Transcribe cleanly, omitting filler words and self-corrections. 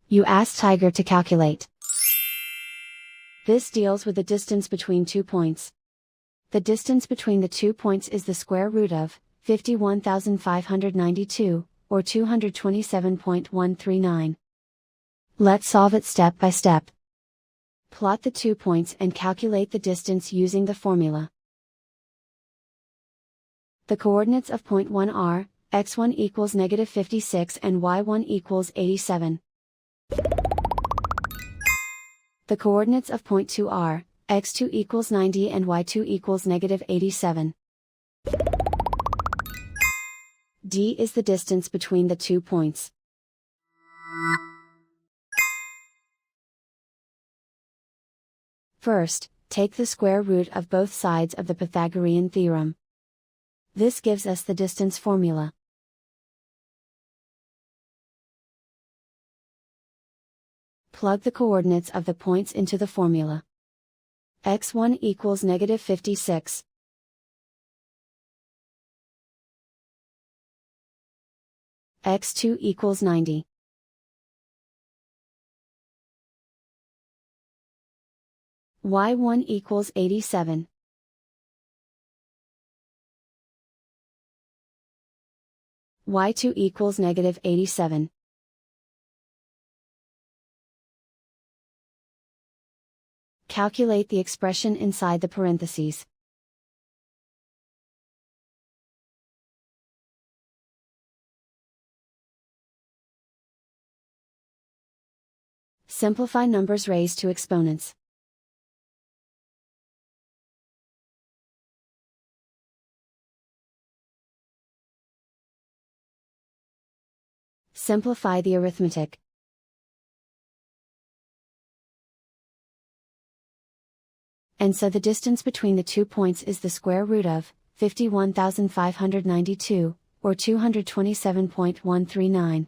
You ask Tiger to calculate. This deals with the distance between 2 points. The distance between the 2 points is the square root of 51,592, or 227.139. Let's solve it step by step. Plot the 2 points and calculate the distance using the formula. The coordinates of point 1 are, x1 equals -56 and y1 equals 87. The coordinates of point 2 are, x2 equals 90 and y2 equals -87. D is the distance between the 2 points. First, take the square root of both sides of the Pythagorean theorem. This gives us the distance formula. Plug the coordinates of the points into the formula. x1 equals -56. x2 equals 90. y1 equals 87. y2 equals -87. Calculate the expression inside the parentheses. Simplify numbers raised to exponents. Simplify the arithmetic. And so the distance between the 2 points is the square root of 51,592, or 227.139.